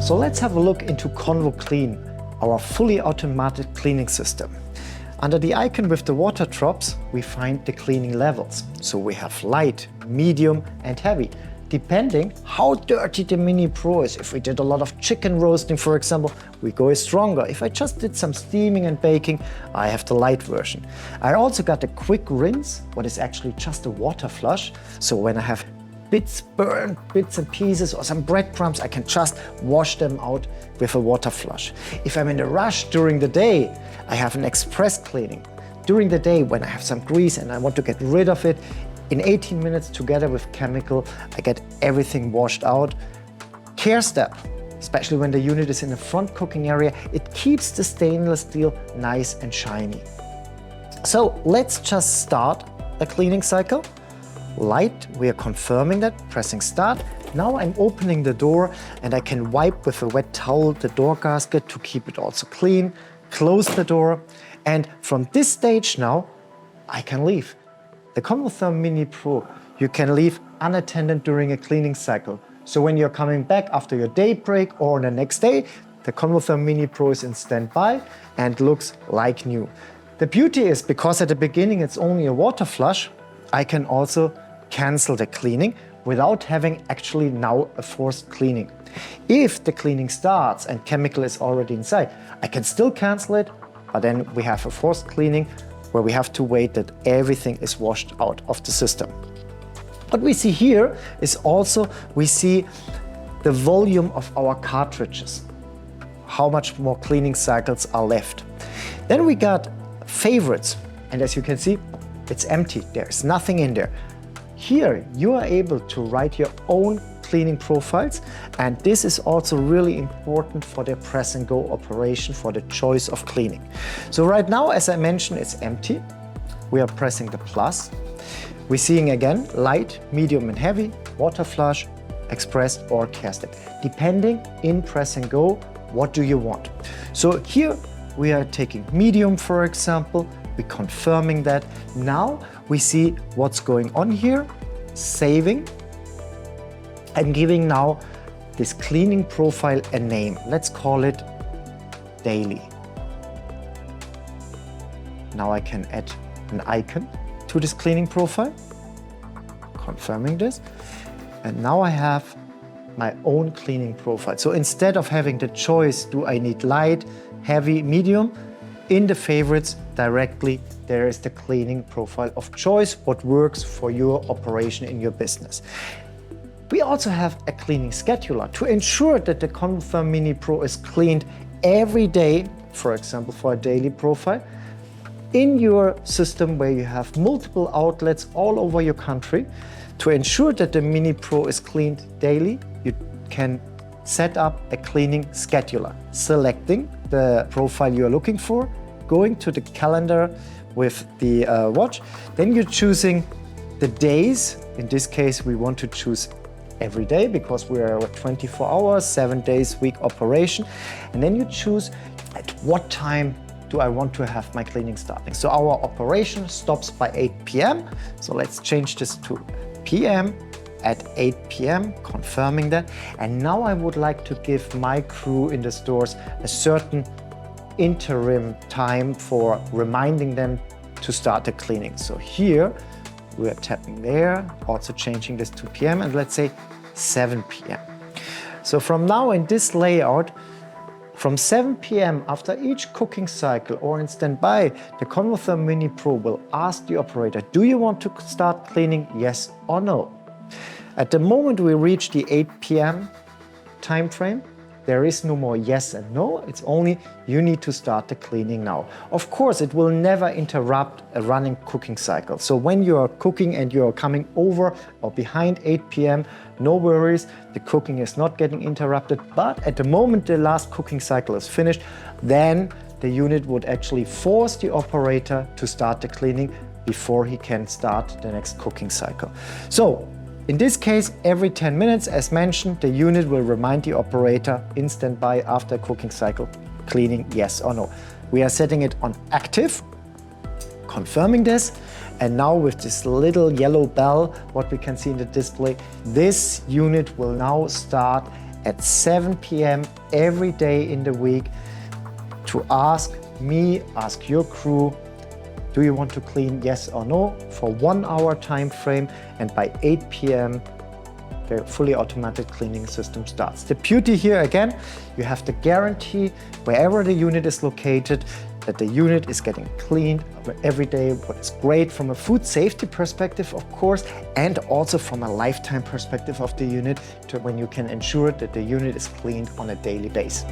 So let's have a look into ConvoClean, our fully automatic cleaning system. Under the icon with the water drops, we find the cleaning levels. So we have light, medium and heavy, depending how dirty the Mini Pro is. If we did a lot of chicken roasting, for example, we go stronger. If I just did some steaming and baking, I have the light version. I also got a quick rinse, what is actually just a water flush. So when I have burnt bits and pieces or some breadcrumbs, I can just wash them out with a water flush. If I'm in a rush during the day, I have an express cleaning. During the day, when I have some grease and I want to get rid of it, in 18 minutes together with chemical, I get everything washed out. CareStep, especially when the unit is in the front cooking area, it keeps the stainless steel nice and shiny. So let's just start a cleaning cycle. Light, we are confirming that, pressing start. Now I'm opening the door and I can wipe with a wet towel the door gasket to keep it also clean, close the door, and from this stage now, I can leave. The Convotherm Mini Pro, you can leave unattended during a cleaning cycle. So when you're coming back after your day break or the next day, the Convotherm Mini Pro is in standby and looks like new. The beauty is, because at the beginning it's only a water flush, I can also cancel the cleaning without having actually now a forced cleaning. If the cleaning starts and chemical is already inside, I can still cancel it, but then we have a forced cleaning where we have to wait that everything is washed out of the system. What we see here is also, we see the volume of our cartridges, how much more cleaning cycles are left. Then we got favorites, and as you can see, it's empty, there's nothing in there. Here you are able to write your own cleaning profiles, and this is also really important for the press and go operation, for the choice of cleaning. So right now, as I mentioned, it's empty. We are pressing the plus. We're seeing again light, medium and heavy, water flush, express or CareStep. Depending in press and go, what do you want? So here we are taking medium, for example. We're confirming that. Now we see what's going on here, saving, and giving now this cleaning profile a name. Let's call it daily. Now I can add an icon to this cleaning profile, confirming this. And now I have my own cleaning profile. So instead of having the choice, do I need light, heavy, medium? In the favorites directly, there is the cleaning profile of choice, what works for your operation in your business. We also have a cleaning scheduler to ensure that the Convotherm Mini Pro is cleaned every day, for example, for a daily profile, in your system where you have multiple outlets all over your country. To ensure that the Mini Pro is cleaned daily, you can set up a cleaning scheduler, selecting the profile you're looking for, going to the calendar with the watch, then you're choosing the days. In this case, we want to choose every day because we are a 24 hours, 7 days week operation. And then you choose at what time do I want to have my cleaning starting. So our operation stops by 8 p.m. So let's change this to p.m. at 8 p.m., confirming that. And now I would like to give my crew in the stores a certain interim time for reminding them to start the cleaning. So here we are tapping there, also changing this to p.m. and let's say 7 p.m. So from now in this layout, from 7 p.m. after each cooking cycle or in standby, the Convotherm Mini Pro will ask the operator, do you want to start cleaning, yes or no? At the moment we reach the 8 p.m. time frame, there is no more yes and no, it's only you need to start the cleaning now. Of course, it will never interrupt a running cooking cycle. So when you are cooking and you are coming over or behind 8 p.m., no worries, the cooking is not getting interrupted. But at the moment the last cooking cycle is finished, then the unit would actually force the operator to start the cleaning before he can start the next cooking cycle. So in this case, every 10 minutes, as mentioned, the unit will remind the operator in standby after cooking cycle, cleaning yes or no. We are setting it on active, confirming this, And now with this little yellow bell, what we can see in the display, this unit will now start at 7 p.m. every day in the week to ask me, ask your crew, do you want to clean, yes or no, for 1 hour time frame, and by 8 p.m. the fully automatic cleaning system starts. The beauty here again, you have the guarantee wherever the unit is located that the unit is getting cleaned every day. What's great from a food safety perspective, of course, and also from a lifetime perspective of the unit, to when you can ensure that the unit is cleaned on a daily basis.